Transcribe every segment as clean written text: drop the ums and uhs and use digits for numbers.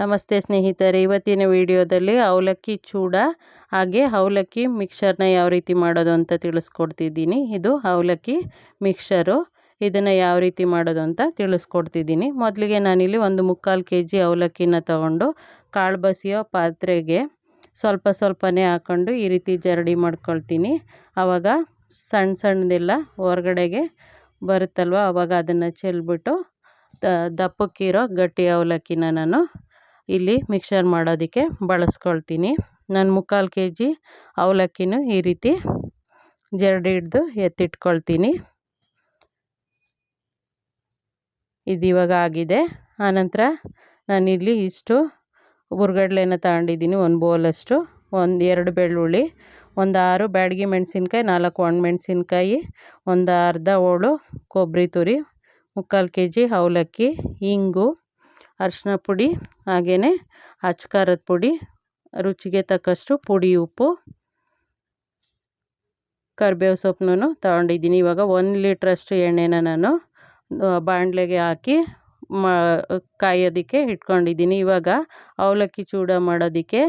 ನಮಸ್ತೆ ಸ್ನೇಹಿತರೆ, ಇವತ್ತಿನ ವಿಡಿಯೋದಲ್ಲಿ ಅವಲಕ್ಕಿ ಚೂಡ ಹಾಗೆ ಅವಲಕ್ಕಿ ಮಿಕ್ಸರ್ನ ಯಾವ ರೀತಿ ಮಾಡೋದು ಅಂತ ತಿಳಿಸ್ಕೊಡ್ತಿದ್ದೀನಿ. ಇದು ಅವಲಕ್ಕಿ ಮಿಕ್ಸರು. ಇದನ್ನು ಯಾವ ರೀತಿ ಮಾಡೋದು ಅಂತ ತಿಳಿಸ್ಕೊಡ್ತಿದ್ದೀನಿ. ಮೊದಲಿಗೆ ನಾನಿಲ್ಲಿ ಒಂದು 3/4 kg ಅವಲಕ್ಕಿನ ತಗೊಂಡು ಕಾಳು ಬಸಿಯೋ ಪಾತ್ರೆಗೆ ಸ್ವಲ್ಪ ಸ್ವಲ್ಪನೇ ಹಾಕ್ಕೊಂಡು ಈ ರೀತಿ ಜರಡಿ ಮಾಡ್ಕೊಳ್ತೀನಿ. ಆವಾಗ ಸಣ್ಣ ಸಣ್ಣದೆಲ್ಲ ಹೊರಗಡೆಗೆ ಬರುತ್ತಲ್ವ, ಆವಾಗ ಅದನ್ನು ಚೆಲ್ಬಿಟ್ಟು ದಪ್ಪಕ್ಕಿರೋ ಗಟ್ಟಿ ಅವಲಕ್ಕಿನ ನಾನು ಇಲ್ಲಿ ಮಿಕ್ಸರ್ ಮಾಡೋದಕ್ಕೆ ಬಳಸ್ಕೊಳ್ತೀನಿ. ನಾನು 3/4 kg ಅವಲಕ್ಕಿನೂ ಈ ರೀತಿ ಜರಡಿ ಹಿಡ್ದು ಎತ್ತಿಟ್ಕೊಳ್ತೀನಿ. ಇದು ಇವಾಗ ಆಗಿದೆ. ಆನಂತರ ನಾನಿಲ್ಲಿ ಇಷ್ಟು ಹುರ್ಗಡ್ಲೆನ ತಗೊಂಡಿದ್ದೀನಿ, ಒಂದು ಬೌಲಷ್ಟು, 2 ಬೆಳ್ಳುಳ್ಳಿ, ಒಂದು 6 ಬ್ಯಾಡಗಿ ಮೆಣಸಿನ್ಕಾಯಿ, 4 ಒಣಮೆಣಸಿನ್ಕಾಯಿ, ಒಂದು ಅರ್ಧ ಹೋಳು ಕೊಬ್ಬರಿ ತುರಿ, 3/4 kg ಅವಲಕ್ಕಿ, ಇಂಗು, ಅರಿಶಿನ ಪುಡಿ, ಹಾಗೆಯೇ ಅಚ್ಚ ಖಾರದ ಪುಡಿ, ರುಚಿಗೆ ತಕ್ಕಷ್ಟು ಪುಡಿ ಉಪ್ಪು, ಕರಿಬೇವು ಸೊಪ್ಪನ್ನು ತಗೊಂಡಿದ್ದೀನಿ. ಇವಾಗ 1 ಲೀಟ್ರಷ್ಟು ಎಣ್ಣೆನ ನಾನು ಬಾಣಲೆಗೆ ಹಾಕಿ ಕಾಯೋದಕ್ಕೆ ಇಟ್ಕೊಂಡಿದ್ದೀನಿ. ಇವಾಗ ಅವಲಕ್ಕಿ ಚೂಡ ಮಾಡೋದಕ್ಕೆ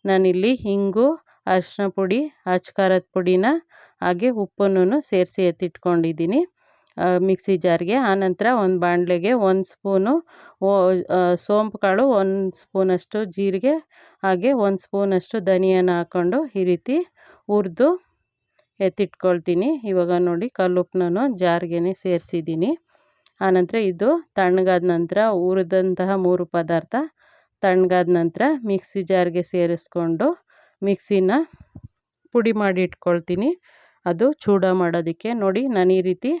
ನಾನಿಲ್ಲಿ ಇಂಗು, ಅರಿಶಿನ ಪುಡಿ, ಅಚ್ಚ ಖಾರದ ಪುಡಿನ ಹಾಗೆ ಉಪ್ಪನ್ನು ಸೇರಿಸಿ ಎತ್ತಿಟ್ಕೊಂಡಿದ್ದೀನಿ ಮಿಕ್ಸಿ ಜಾರ್ಗೆ. ಆನಂತರ ಒಂದು ಬಾಣಲೆಗೆ 1 ಸ್ಪೂನು ಸೋಂಪು ಕಾಳು, 1 ಸ್ಪೂನಷ್ಟು ಜೀರಿಗೆ, ಹಾಗೆ 1 ಸ್ಪೂನಷ್ಟು ಧನಿಯಾನ ಹಾಕ್ಕೊಂಡು ಈ ರೀತಿ ಹುರಿದು ಎತ್ತಿಟ್ಕೊಳ್ತೀನಿ. ಇವಾಗ ನೋಡಿ ಕಲ್ಲುಪ್ಪನ್ನು ಜಾರ್ಗೆ ಸೇರಿಸಿದ್ದೀನಿ. ಆನಂತರ ಇದು ತಣ್ಣಗಾದ ನಂತರ ಹುರಿದಂತಹ 3 ಪದಾರ್ಥ ತಣ್ಣಗಾದ ನಂತರ ಮಿಕ್ಸಿ ಜಾರ್ಗೆ ಸೇರಿಸ್ಕೊಂಡು ಮಿಕ್ಸಿನ ಪುಡಿ ಮಾಡಿ ಇಟ್ಕೊಳ್ತೀನಿ. ಅದು ಚೂಡ ಮಾಡೋದಕ್ಕೆ ನೋಡಿ ನಾನು ಈ ರೀತಿ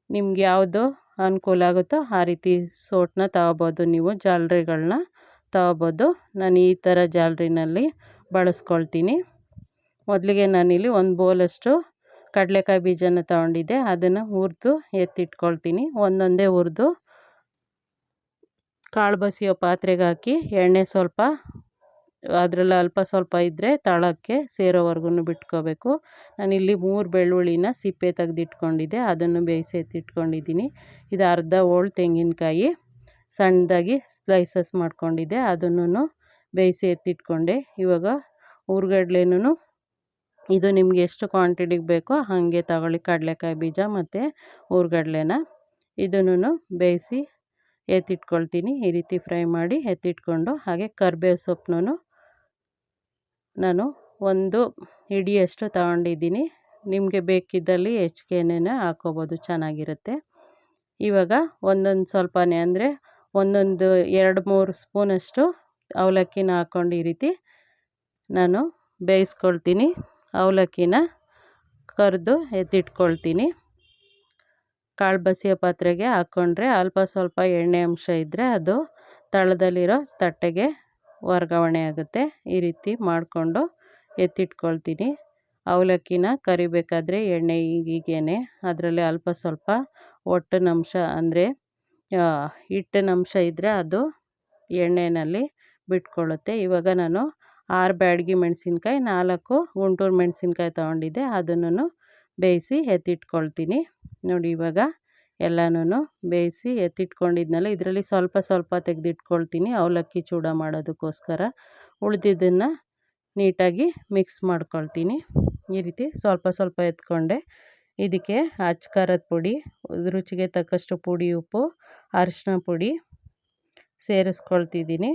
ನಿಮ್ಗೆ ಯಾವುದು ಅನುಕೂಲ ಆಗುತ್ತೋ ಆ ರೀತಿ ಸೋಟನ್ನ ತಗೋಬೋದು, ನೀವು ಜಾಲರಿಗಳನ್ನ ತಗೋಬೋದು. ನಾನು ಈ ಥರ ಜಾಲರಿನಲ್ಲಿ ಬಳಸ್ಕೊಳ್ತೀನಿ. ಮೊದಲಿಗೆ ನಾನಿಲ್ಲಿ 1 ಬೌಲಷ್ಟು ಕಡಲೆಕಾಯಿ ಬೀಜನ ತಗೊಂಡಿದ್ದೆ, ಅದನ್ನು ಹುರಿದು ಎತ್ತಿಟ್ಕೊಳ್ತೀನಿ. ಒಂದೊಂದೇ ಹುರಿದು ಕಾಳು ಬಸಿಯೋ ಪಾತ್ರೆಗೆ ಹಾಕಿ ಎಣ್ಣೆ ಸ್ವಲ್ಪ ಅದರಲ್ಲಿ ಅಲ್ಪ ಸ್ವಲ್ಪ ಇದ್ದರೆ ತಳಕ್ಕೆ ಸೇರೋವರೆಗೂ ಬಿಟ್ಕೋಬೇಕು. ನಾನಿಲ್ಲಿ 3 ಬೆಳ್ಳುಳ್ಳಿನ ಸಿಪ್ಪೆ ತೆಗೆದಿಟ್ಕೊಂಡಿದ್ದೆ, ಅದನ್ನು ಬೇಯಿಸಿ ಎತ್ತಿಟ್ಕೊಂಡಿದ್ದೀನಿ. ಇದು ಅರ್ಧ ಹೋಳು ತೆಂಗಿನಕಾಯಿ ಸಣ್ಣದಾಗಿ ಸ್ಲೈಸಸ್ ಮಾಡ್ಕೊಂಡಿದ್ದೆ, ಅದನ್ನು ಬೇಯಿಸಿ ಎತ್ತಿಟ್ಕೊಂಡೆ. ಇವಾಗ ಹುರ್ಗಡ್ಲೆನೂ ಇದು ನಿಮಗೆ ಎಷ್ಟು ಕ್ವಾಂಟಿಟಿಗೆ ಬೇಕೋ ಹಾಗೆ ತಗೊಳ್ಳಿ. ಕಡಲೆಕಾಯಿ ಬೀಜ ಮತ್ತು ಹುರ್ಗಡ್ಲೆನ ಇದನ್ನು ಬೇಯಿಸಿ ಎತ್ತಿಟ್ಕೊಳ್ತೀನಿ. ಈ ರೀತಿ ಫ್ರೈ ಮಾಡಿ ಎತ್ತಿಟ್ಕೊಂಡು ಹಾಗೆ ಕರಿಬೇವು ಸೊಪ್ಪನ್ನು ನಾನು 1 ಹಿಡಿಯಷ್ಟು ತಗೊಂಡಿದ್ದೀನಿ. ನಿಮಗೆ ಬೇಕಿದ್ದಲ್ಲಿ ಹೆಚ್ಚಿಗೆನೇ ಹಾಕ್ಕೋಬೋದು, ಚೆನ್ನಾಗಿರುತ್ತೆ. ಇವಾಗ ಒಂದೊಂದು ಸ್ವಲ್ಪನೇ ಅಂದರೆ 2-3 ಸ್ಪೂನಷ್ಟು ಅವಲಕ್ಕಿನ ಹಾಕ್ಕೊಂಡು ಈ ರೀತಿ ನಾನು ಬೇಯಿಸ್ಕೊಳ್ತೀನಿ. ಅವಲಕ್ಕಿನ ಕರೆದು ಎತ್ತಿಟ್ಕೊಳ್ತೀನಿ. ಕಾಳು ಬಸಿಯೋ ಪಾತ್ರೆಗೆ ಹಾಕ್ಕೊಂಡ್ರೆ ಅಲ್ಪ ಸ್ವಲ್ಪ ಎಣ್ಣೆ ಅಂಶ ಇದ್ದರೆ ಅದು ತಳದಲ್ಲಿರೋ ತಟ್ಟೆಗೆ ವರ್ಗಾವಣೆ ಆಗುತ್ತೆ. ಈ ರೀತಿ ಮಾಡಿಕೊಂಡು ಎತ್ತಿಟ್ಕೊಳ್ತೀನಿ. ಅವಲಕ್ಕಿನ ಕರಿಬೇಕಾದ್ರೆ ಎಣ್ಣೆ ಹೀಗೇನೆ ಅದರಲ್ಲಿ ಅಲ್ಪ ಸ್ವಲ್ಪ ಒಟ್ಟಿನಂಶ ಅಂದರೆ ಹಿಟ್ಟಿನಂಶ ಇದ್ದರೆ ಅದು ಎಣ್ಣೆಯಲ್ಲಿ ಬಿಟ್ಕೊಳ್ಳುತ್ತೆ. ಇವಾಗ ನಾನು 6 ಬ್ಯಾಡಗಿ ಮೆಣಸಿನ್ಕಾಯಿ, 4 ಗುಂಟೂರು ಮೆಣಸಿನ್ಕಾಯಿ ತೊಗೊಂಡಿದ್ದೆ, ಅದನ್ನು ಬೇಯಿಸಿ ಎತ್ತಿಟ್ಕೊಳ್ತೀನಿ. ನೋಡಿ ಇವಾಗ ಎಲ್ಲನೂ ಬೇಯಿಸಿ ಎತ್ತಿಟ್ಕೊಂಡಿದ್ನಲ್ಲ, ಇದರಲ್ಲಿ ಸ್ವಲ್ಪ ಸ್ವಲ್ಪ ತೆಗೆದಿಟ್ಕೊಳ್ತೀನಿ ಅವಲಕ್ಕಿ ಚೂಡ ಮಾಡೋದಕ್ಕೋಸ್ಕರ. ಉಳಿದಿದ್ದನ್ನು ನೀಟಾಗಿ ಮಿಕ್ಸ್ ಮಾಡ್ಕೊಳ್ತೀನಿ. ಈ ರೀತಿ ಸ್ವಲ್ಪ ಸ್ವಲ್ಪ ಎತ್ಕೊಂಡೆ. ಇದಕ್ಕೆ ಅಚ್ಚ ಖಾರದ ಪುಡಿ, ರುಚಿಗೆ ತಕ್ಕಷ್ಟು ಪುಡಿ ಉಪ್ಪು, ಅರಿಶಿನ ಪುಡಿ ಸೇರಿಸ್ಕೊಳ್ತಿದ್ದೀನಿ.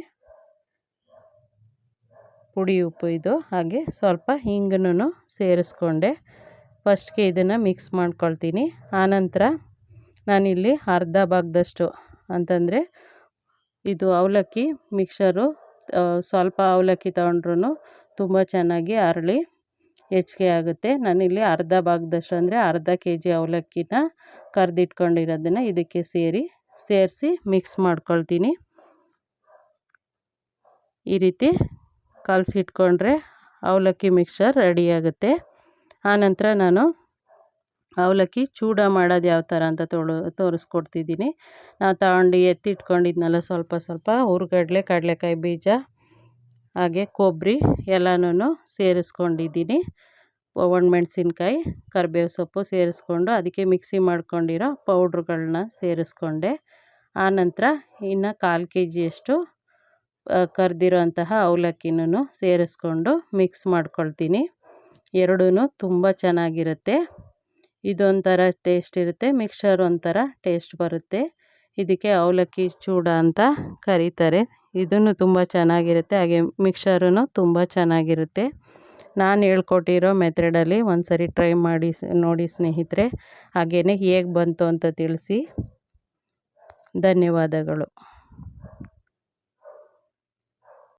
ಪುಡಿ ಉಪ್ಪು ಇದು, ಹಾಗೆ ಸ್ವಲ್ಪ ಹಿಂಗನ್ನು ಸೇರಿಸ್ಕೊಂಡೆ. ಫಸ್ಟ್ಗೆ ಇದನ್ನು ಮಿಕ್ಸ್ ಮಾಡ್ಕೊಳ್ತೀನಿ. ಆನಂತರ ನಾನಿಲ್ಲಿ ಅರ್ಧ ಭಾಗದಷ್ಟು ಅಂತಂದರೆ ಇದು ಅವಲಕ್ಕಿ ಮಿಕ್ಸರು ಸ್ವಲ್ಪ ಅವಲಕ್ಕಿ ತಗೊಂಡ್ರೂ ತುಂಬ ಚೆನ್ನಾಗಿ ಅರಳಿ ಹೆಚ್ಚಿಗೆ ಆಗುತ್ತೆ. ನಾನಿಲ್ಲಿ ಅರ್ಧ ಭಾಗದಷ್ಟು ಅಂದರೆ ಅರ್ಧ kg ಅವಲಕ್ಕಿನ ಕರೆದಿಟ್ಕೊಂಡಿರೋದನ್ನು ಇದಕ್ಕೆ ಸೇರಿಸಿ ಮಿಕ್ಸ್ ಮಾಡ್ಕೊಳ್ತೀನಿ. ಈ ರೀತಿ ಕಲಸಿಟ್ಕೊಂಡ್ರೆ ಅವಲಕ್ಕಿ ಮಿಕ್ಸರ್ ರೆಡಿಯಾಗುತ್ತೆ. ಆನಂತರ ನಾನು ಅವಲಕ್ಕಿ ಚೂಡ ಮಾಡೋದು ಯಾವ ಥರ ಅಂತ ತೋರಿಸ್ಕೊಡ್ತಿದ್ದೀನಿ. ನಾವು ತಗೊಂಡು ಎತ್ತಿಟ್ಕೊಂಡಿದ್ನಲ್ಲ ಸ್ವಲ್ಪ ಸ್ವಲ್ಪ ಹುರ್ಗಡ್ಲೆ, ಕಡಲೆಕಾಯಿ ಬೀಜ, ಹಾಗೆ ಕೊಬ್ಬರಿ ಎಲ್ಲನೂ ಸೇರಿಸ್ಕೊಂಡಿದ್ದೀನಿ. ಒಣಮೆಣಸಿನ್ಕಾಯಿ, ಕರಿಬೇವು ಸೊಪ್ಪು ಸೇರಿಸ್ಕೊಂಡು ಅದಕ್ಕೆ ಮಿಕ್ಸಿ ಮಾಡ್ಕೊಂಡಿರೋ ಪೌಡ್ರುಗಳನ್ನ ಸೇರಿಸ್ಕೊಂಡೆ. ಆನಂತರ ಇನ್ನು 1/4 kg ಕರೆದಿರೋಂತಹ ಅವಲಕ್ಕಿನೂ ಸೇರಿಸ್ಕೊಂಡು ಮಿಕ್ಸ್ ಮಾಡ್ಕೊಳ್ತೀನಿ. ಎರಡೂ ತುಂಬ ಚೆನ್ನಾಗಿರುತ್ತೆ. ಇದೊಂಥರ ಟೇಸ್ಟ್ ಇರುತ್ತೆ, ಮಿಕ್ಸ್ಚರ್ ಒಂಥರ ಟೇಸ್ಟ್ ಬರುತ್ತೆ. ಇದಕ್ಕೆ ಅವಲಕ್ಕಿ ಚೂಡ ಅಂತ ಕರೀತಾರೆ. ಇದನ್ನು ತುಂಬ ಚೆನ್ನಾಗಿರುತ್ತೆ, ಹಾಗೆ ಮಿಕ್ಸ್ಚರೂ ತುಂಬ ಚೆನ್ನಾಗಿರುತ್ತೆ. ನಾನು ಹೇಳ್ಕೊಟ್ಟಿರೋ ಮೆಥಡಲ್ಲಿ ಒಂದ್ಸರಿ ಟ್ರೈ ಮಾಡಿ ನೋಡಿ ಸ್ನೇಹಿತರೆ. ಹಾಗೆಯೇ ಹೇಗೆ ಬಂತು ಅಂತ ತಿಳಿಸಿ. ಧನ್ಯವಾದಗಳು.